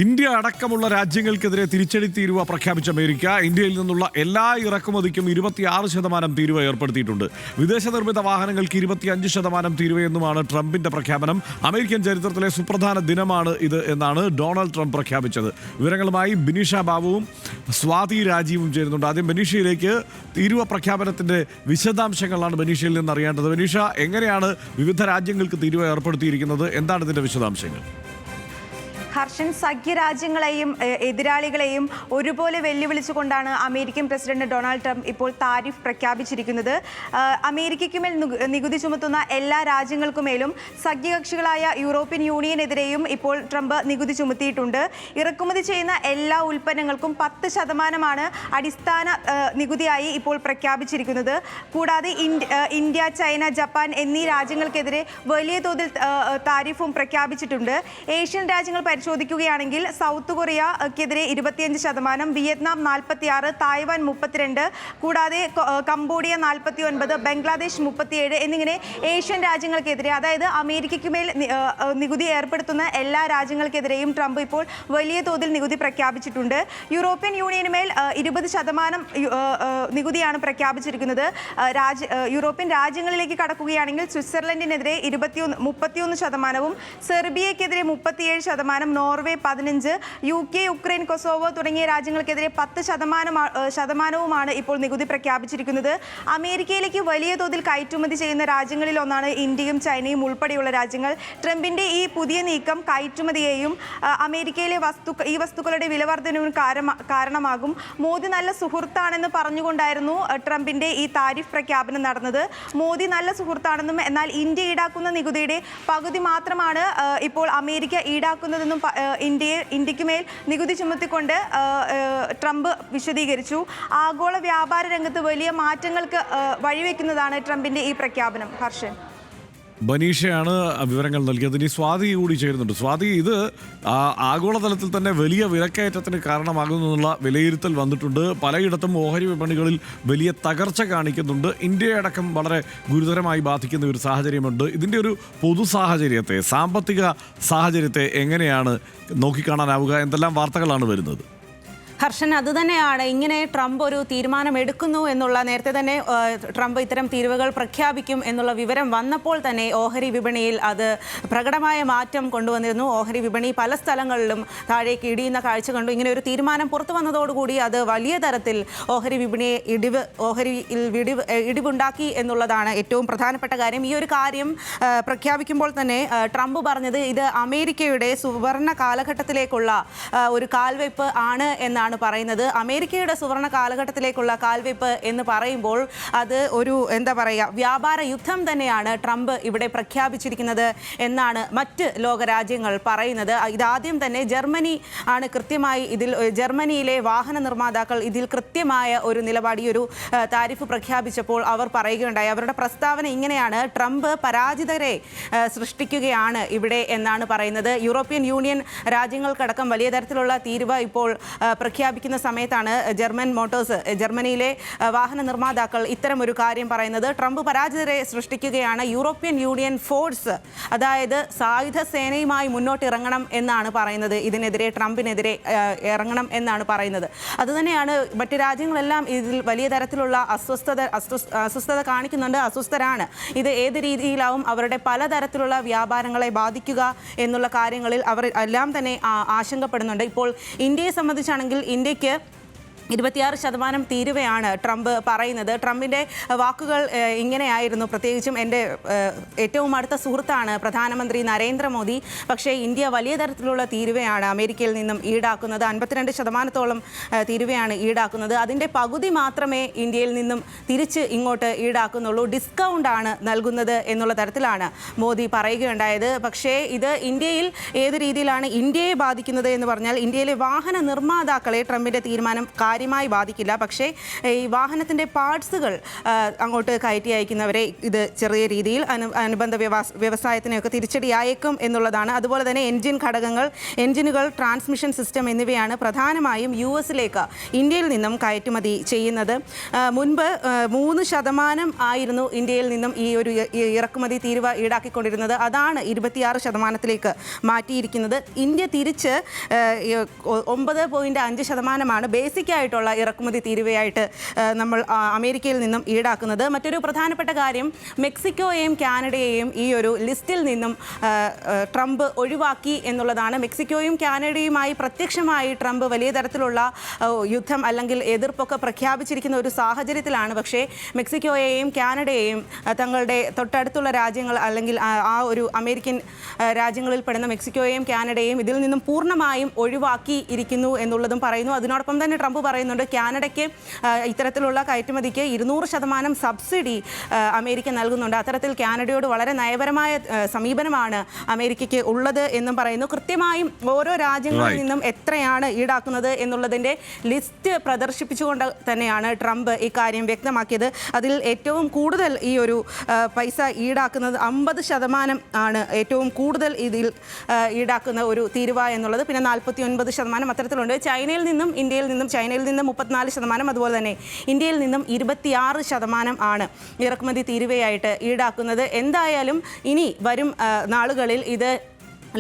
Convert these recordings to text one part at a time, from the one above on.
India അടക്കമുള്ള രാജ്യങ്ങൾക്കെതിരെ തിരിച്ചടി തീരുവ പ്രഖ്യാപിച്ച അമേരിക്ക ഇന്ത്യയിൽ നിന്നുള്ള എല്ലാ ഇറക്കുമതിക്കും 26% തീരുവ ഏർപ്പെടുത്തിയിട്ടുണ്ട്. വിദേശ നിർമ്മിത വാഹനങ്ങൾക്ക് 25% തീരുവയെന്നുമാണ് ട്രംപിന്റെ പ്രഖ്യാപനം. അമേരിക്കൻ ചരിത്രത്തിലെ സുപ്രധാന ദിനമാണ് ഇത് എന്നാണ് ഡൊണാൾഡ് ട്രംപ് പ്രഖ്യാപിച്ചത്. വിവരങ്ങളുമായി ബിനീഷ ബാബുവും സ്വാതി രാജീവും ചേരുന്നുണ്ട്. ആദ്യം ബനീഷയിലേക്ക് തീരുവ പ്രഖ്യാപനത്തിന്റെ വിശദാംശങ്ങളാണ് ബനീഷയിൽ നിന്ന് അറിയേണ്ടത്. ബനീഷ, എങ്ങനെയാണ് വിവിധ രാജ്യങ്ങൾക്ക് തീരുവ ഏർപ്പെടുത്തിയിരിക്കുന്നത്? എന്താണ് ഇതിന്റെ വിശദാംശങ്ങൾ? ഹർഷൻ, സഖ്യരാജ്യങ്ങളെയും എതിരാളികളെയും ഒരുപോലെ വെല്ലുവിളിച്ചുകൊണ്ടാണ് അമേരിക്കൻ പ്രസിഡന്റ് ഡൊണാൾഡ് ട്രംപ് ഇപ്പോൾ താരിഫ് പ്രഖ്യാപിച്ചിരിക്കുന്നത്. അമേരിക്കയ്ക്ക് മേൽ നികുതി ചുമത്തുന്ന എല്ലാ രാജ്യങ്ങൾക്കുമേലും സഖ്യകക്ഷികളായ യൂറോപ്യൻ യൂണിയനെതിരെയും ഇപ്പോൾ ട്രംപ് നികുതി ചുമത്തിയിട്ടുണ്ട്. ഇറക്കുമതി ചെയ്യുന്ന എല്ലാ ഉൽപ്പന്നങ്ങൾക്കും 10% അടിസ്ഥാന നികുതിയായി ഇപ്പോൾ പ്രഖ്യാപിച്ചിരിക്കുന്നത്. കൂടാതെ ഇന്ത്യ, ചൈന, ജപ്പാൻ എന്നീ രാജ്യങ്ങൾക്കെതിരെ വലിയ തോതിൽ താരിഫും പ്രഖ്യാപിച്ചിട്ടുണ്ട്. ഏഷ്യൻ രാജ്യങ്ങൾ പരിശോധിക്കുകയാണെങ്കിൽ സൗത്ത് കൊറിയക്കെതിരെ 25%, വിയറ്റ്നാം 46%, തായ്വാൻ 32%, കൂടാതെ കംബോഡിയ 49%, ബംഗ്ലാദേശ് 37 എന്നിങ്ങനെ ഏഷ്യൻ രാജ്യങ്ങൾക്കെതിരെ, അതായത് അമേരിക്കയ്ക്ക് മേൽ നികുതി ഏർപ്പെടുത്തുന്ന എല്ലാ രാജ്യങ്ങൾക്കെതിരെയും ട്രംപ് ഇപ്പോൾ വലിയ തോതിൽ നികുതി പ്രഖ്യാപിച്ചിട്ടുണ്ട്. യൂറോപ്യൻ യൂണിയന് മേൽ 20% നികുതിയാണ് പ്രഖ്യാപിച്ചിരിക്കുന്നത്. യൂറോപ്യൻ രാജ്യങ്ങളിലേക്ക് കടക്കുകയാണെങ്കിൽ സ്വിറ്റ്സർലൻഡിനെതിരെ 31%, സെർബിയക്കെതിരെ 37%, നോർവേ 15%, UK, യുക്രൈൻ, കൊസോവോ തുടങ്ങിയ രാജ്യങ്ങൾക്കെതിരെ 10% ഇപ്പോൾ നികുതി പ്രഖ്യാപിച്ചിരിക്കുന്നത്. അമേരിക്കയിലേക്ക് വലിയ തോതിൽ കയറ്റുമതി ചെയ്യുന്ന രാജ്യങ്ങളിൽ ഒന്നാണ് ഇന്ത്യയും ചൈനയും ഉൾപ്പെടെയുള്ള രാജ്യങ്ങൾ. ട്രംപിന്റെ ഈ പുതിയ നീക്കം കയറ്റുമതിയെയും അമേരിക്കയിലെ ഈ വസ്തുക്കളുടെ വിലവർദ്ധനവിന് കാരണമാകും. മോദി നല്ല സുഹൃത്താണെന്ന് പറഞ്ഞുകൊണ്ടായിരുന്നു ട്രംപിന്റെ ഈ താരിഫ് പ്രഖ്യാപനം നടന്നത്. മോദി നല്ല സുഹൃത്താണെന്നും എന്നാൽ ഇന്ത്യ ഈടാക്കുന്ന നികുതിയുടെ പകുതി മാത്രമാണ് ഇപ്പോൾ അമേരിക്ക ഈടാക്കുന്നതെന്നും ഇന്ത്യക്ക് മേൽ നികുതി ചുമത്തിക്കൊണ്ട് ട്രംപ് വിശദീകരിച്ചു. ആഗോള വ്യാപാര രംഗത്ത് വലിയ മാറ്റങ്ങൾക്ക് വഴിവെക്കുന്നതാണ് ട്രംപിന്റെ ഈ പ്രഖ്യാപനം. ഹർഷൻ, ബനീഷയാണ് വിവരങ്ങൾ നൽകിയത്. ഇനി സ്വാതി കൂടി ചേരുന്നുണ്ട്. സ്വാതി, ഇത് ആഗോളതലത്തിൽ തന്നെ വലിയ വിലക്കയറ്റത്തിന് കാരണമാകുന്നുള്ള വിലയിരുത്തൽ വന്നിട്ടുണ്ട്. പലയിടത്തും ഓഹരി വിപണികളിൽ വലിയ തകർച്ച കാണിക്കുന്നുണ്ട്. ഇന്ത്യയടക്കം വളരെ ഗുരുതരമായി ബാധിക്കുന്ന ഒരു സാഹചര്യമുണ്ട്. ഇതിൻ്റെ ഒരു പൊതു സാഹചര്യത്തെ, സാമ്പത്തിക സാഹചര്യത്തെ എങ്ങനെയാണ് നോക്കിക്കാണാനാവുക? എന്തെല്ലാം വാർത്തകളാണ് വരുന്നത്? ഹർഷൻ, അതുതന്നെയാണ്. ഇങ്ങനെ ട്രംപ് ഒരു തീരുമാനമെടുക്കുന്നു എന്നുള്ള, നേരത്തെ തന്നെ ട്രംപ് ഇത്തരം തീരുവകൾ പ്രഖ്യാപിക്കും എന്നുള്ള വിവരം വന്നപ്പോൾ തന്നെ ഓഹരി വിപണിയിൽ അത് പ്രകടമായ മാറ്റം കൊണ്ടുവന്നിരുന്നു. ഓഹരി വിപണി പല സ്ഥലങ്ങളിലും താഴേക്ക് ഇടിയുന്ന കാഴ്ച കണ്ടു. ഇങ്ങനെ ഒരു തീരുമാനം പുറത്തു വന്നതോടുകൂടി അത് വലിയ തരത്തിൽ ഓഹരി വിപണിയെ ഇടിവുണ്ടാക്കി എന്നുള്ളതാണ് ഏറ്റവും പ്രധാനപ്പെട്ട കാര്യം. ഈ ഒരു കാര്യം പ്രഖ്യാപിക്കുമ്പോൾ തന്നെ ട്രംപ് പറഞ്ഞത് ഇത് അമേരിക്കയുടെ സുവർണ കാലഘട്ടത്തിലേക്കുള്ള ഒരു കാൽവയ്പ് ആണ് എന്നാണ് പറയുന്നത്. അമേരിക്കയുടെ സുവർണ കാലഘട്ടത്തിലേക്കുള്ള കാൽവയ്പ് എന്ന് പറയുമ്പോൾ അത് ഒരു വ്യാപാര യുദ്ധം തന്നെയാണ് ട്രംപ് ഇവിടെ പ്രഖ്യാപിച്ചിരിക്കുന്നത് എന്നാണ് മറ്റ് ലോകരാജ്യങ്ങൾ പറയുന്നത്. ഇതാദ്യം തന്നെ ജർമ്മനി ആണ് കൃത്യമായി ജർമ്മനിയിലെ വാഹന നിർമ്മാതാക്കൾ ഇതിൽ കൃത്യമായ ഒരു നിലപാട്, ഈ ഒരു താരിഫ് പ്രഖ്യാപിച്ചപ്പോൾ അവർ പറയുകയുണ്ടായി. അവരുടെ പ്രസ്താവന ഇങ്ങനെയാണ്: ട്രംപ് പരാജിതരെ സൃഷ്ടിക്കുകയാണ് ഇവിടെ എന്നാണ് പറയുന്നത്. യൂറോപ്യൻ യൂണിയൻ രാജ്യങ്ങൾക്കടക്കം വലിയ തരത്തിലുള്ള തീരുവ ഇപ്പോൾ പ്രഖ്യാപിക്കുന്ന സമയത്താണ് ജർമ്മനിയിലെ വാഹന നിർമ്മാതാക്കൾ ഇത്തരം ഒരു കാര്യം പറയുന്നത്. ട്രംപ് പരാജിതരെ സൃഷ്ടിക്കുകയാണ്. യൂറോപ്യൻ യൂണിയൻ ഫോഴ്സ്, അതായത് സായുധ സേനയുമായി മുന്നോട്ട് ഇറങ്ങണം എന്നാണ് പറയുന്നത്. ഇതിനെതിരെ ട്രംപിനെതിരെ ഇറങ്ങണം എന്നാണ് പറയുന്നത്. അതുതന്നെയാണ് മറ്റ് രാജ്യങ്ങളെല്ലാം ഇതിൽ വലിയ തരത്തിലുള്ള അസ്വസ്ഥത കാണിക്കുന്നുണ്ട്, അസ്വസ്ഥരാണ്. ഇത് ഏത് രീതിയിലാവും അവരുടെ പലതരത്തിലുള്ള വ്യാപാരങ്ങളെ ബാധിക്കുക എന്നുള്ള കാര്യങ്ങളിൽ അവർ എല്ലാം തന്നെ ആശങ്കപ്പെടുന്നുണ്ട്. ഇപ്പോൾ ഇന്ത്യയെ സംബന്ധിച്ചാണെങ്കിൽ ഇന്ത്യക്ക് 26% തീരുവയാണ് ട്രംപ് പറയുന്നത്. ട്രംപിൻ്റെ വാക്കുകൾ ഇങ്ങനെയായിരുന്നു. പ്രത്യേകിച്ചും എൻ്റെ ഏറ്റവും അടുത്ത സുഹൃത്താണ് പ്രധാനമന്ത്രി നരേന്ദ്രമോദി. പക്ഷേ ഇന്ത്യ വലിയ തരത്തിലുള്ള തീരുവയാണ് അമേരിക്കയിൽ നിന്നും ഈടാക്കുന്നത്. 52% തീരുവയാണ് ഈടാക്കുന്നത്. അതിൻ്റെ പകുതി മാത്രമേ ഇന്ത്യയിൽ നിന്നും തിരിച്ച് ഇങ്ങോട്ട് ഈടാക്കുന്നുള്ളൂ. ഡിസ്കൗണ്ടാണ് നൽകുന്നത് എന്നുള്ള തരത്തിലാണ് മോദി പറയുകയുണ്ടായത്. പക്ഷേ ഇത് ഇന്ത്യയിൽ ഏത് രീതിയിലാണ് ഇന്ത്യയെ ബാധിക്കുന്നത് എന്ന് പറഞ്ഞാൽ, ഇന്ത്യയിലെ വാഹന നിർമ്മാതാക്കളെ ട്രംപിൻ്റെ തീരുമാനം കാര്യമായി ബാധിക്കില്ല. പക്ഷേ ഈ വാഹനത്തിൻ്റെ പാർട്സുകൾ അങ്ങോട്ട് കയറ്റി അയക്കുന്നവരെ ഇത് ചെറിയ രീതിയിൽ അനുബന്ധ വ്യവസായത്തിനെയൊക്കെ തിരിച്ചടിയായേക്കും എന്നുള്ളതാണ്. അതുപോലെ തന്നെ എൻജിനുകൾ, ട്രാൻസ്മിഷൻ സിസ്റ്റം എന്നിവയാണ് പ്രധാനമായും US-ലേക്ക് ഇന്ത്യയിൽ നിന്നും കയറ്റുമതി ചെയ്യുന്നത്. മുൻപ് 3% ആയിരുന്നു ഇന്ത്യയിൽ നിന്നും ഈ ഒരു ഇറക്കുമതി തീരുവ ഈടാക്കിക്കൊണ്ടിരുന്നത്. അതാണ് 26% മാറ്റിയിരിക്കുന്നത്. ഇന്ത്യ തിരിച്ച് 9.5% ബേസിക് ആയിട്ടുള്ള ഇറക്കുമതി തീരുവയായിട്ട് നമ്മൾ അമേരിക്കയിൽ നിന്നും ഈടാക്കുന്നത്. മറ്റൊരു പ്രധാനപ്പെട്ട കാര്യം, മെക്സിക്കോയെയും കാനഡയെയും ഈ ഒരു ലിസ്റ്റിൽ നിന്നും ട്രംപ് ഒഴിവാക്കി എന്നുള്ളതാണ്. മെക്സിക്കോയും കാനഡയുമായി പ്രത്യക്ഷമായി ട്രംപ് വലിയ തരത്തിലുള്ള യുദ്ധം അല്ലെങ്കിൽ എതിർപ്പൊക്കെ പ്രഖ്യാപിച്ചിരിക്കുന്ന ഒരു സാഹചര്യത്തിലാണ്. പക്ഷേ മെക്സിക്കോയെയും കാനഡയെയും തങ്ങളുടെ തൊട്ടടുത്തുള്ള രാജ്യങ്ങൾ അല്ലെങ്കിൽ ആ ഒരു അമേരിക്കൻ രാജ്യങ്ങളിൽ പെടുന്ന മെക്സിക്കോയെയും കാനഡയെയും ഇതിൽ നിന്നും പൂർണ്ണമായും ഒഴിവാക്കി ഇരിക്കുന്നു എന്നുള്ളതും പറയുന്നു. അതിനോടൊപ്പം തന്നെ ട്രംപ് പറയുന്നുണ്ട് കാനഡയ്ക്ക് ഇത്തരത്തിലുള്ള കയറ്റുമതിക്ക് 200% സബ്സിഡി അമേരിക്ക നൽകുന്നുണ്ട്. അത്തരത്തിൽ കാനഡയോട് വളരെ നയപരമായ സമീപനമാണ് അമേരിക്കയ്ക്ക് ഉള്ളത് എന്നും പറയുന്നു. കൃത്യമായും ഓരോ രാജ്യങ്ങളിൽ നിന്നും എത്രയാണ് ഈടാക്കുന്നത് എന്നുള്ളതിൻ്റെ ലിസ്റ്റ് പ്രദർശിപ്പിച്ചുകൊണ്ട് തന്നെയാണ് ട്രംപ് ഇക്കാര്യം വ്യക്തമാക്കിയത്. അതിൽ ഏറ്റവും കൂടുതൽ ഈ ഒരു പൈസ ഈടാക്കുന്നത് 50% ആണ് ഏറ്റവും കൂടുതൽ ഇതിൽ ഈടാക്കുന്ന ഒരു തീരുവ എന്നുള്ളത്. പിന്നെ 49% അത്തരത്തിലുണ്ട്. ചൈനയിൽ നിന്നും 34%, അതുപോലെ തന്നെ ഇന്ത്യയിൽ നിന്നും 26% ആണ് ഇറക്കുമതി തീരുവയായിട്ട് ഈടാക്കുന്നത്. എന്തായാലും ഇനി വരും നാളുകളിൽ ഇത്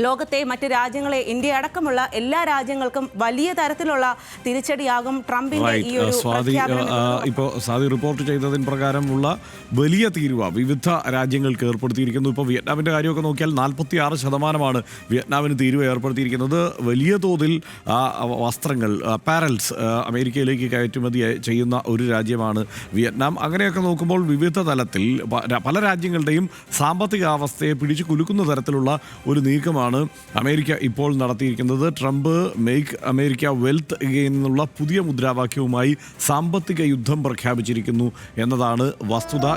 ലോകത്തെ മറ്റ് രാജ്യങ്ങളെ, ഇന്ത്യ അടക്കമുള്ള എല്ലാ രാജ്യങ്ങൾക്കും വലിയ തരത്തിലുള്ള തിരിച്ചടിയാകും ട്രംപിന്റെ ഈ ഒരു ഇപ്പോൾ സാദി റിപ്പോർട്ട് ചെയ്തതിന് പ്രകാരമുള്ള വലിയ തീരുവ വിവിധ രാജ്യങ്ങൾക്ക് ഏർപ്പെടുത്തിയിരിക്കുന്നു. ഇപ്പോൾ വിയറ്റ്നാമിൻ്റെ കാര്യമൊക്കെ നോക്കിയാൽ 46% വിയറ്റ്നാമിന് തീരുവ ഏർപ്പെടുത്തിയിരിക്കുന്നത്. വലിയ തോതിൽ വസ്ത്രങ്ങൾ, അപ്പാരൽസ് അമേരിക്കയിലേക്ക് കയറ്റുമതി ചെയ്യുന്ന ഒരു രാജ്യമാണ് വിയറ്റ്നാം. അങ്ങനെയൊക്കെ നോക്കുമ്പോൾ വിവിധ തലത്തിൽ പല രാജ്യങ്ങളുടെയും സാമ്പത്തികാവസ്ഥയെ പിടിച്ചു കുലുക്കുന്ന തരത്തിലുള്ള ഒരു നീക്കമാണ് അമേരിക്ക ഇപ്പോൾ നടത്തിയിരിക്കുന്നത്. Trump make America wealth again എന്നുള്ള പുതിയ മുദ്രാവാക്യവുമായി സാമ്പത്തിക യുദ്ധം പ്രഖ്യാപിച്ചിരിക്കുന്നു എന്നതാണ് വസ്തുത.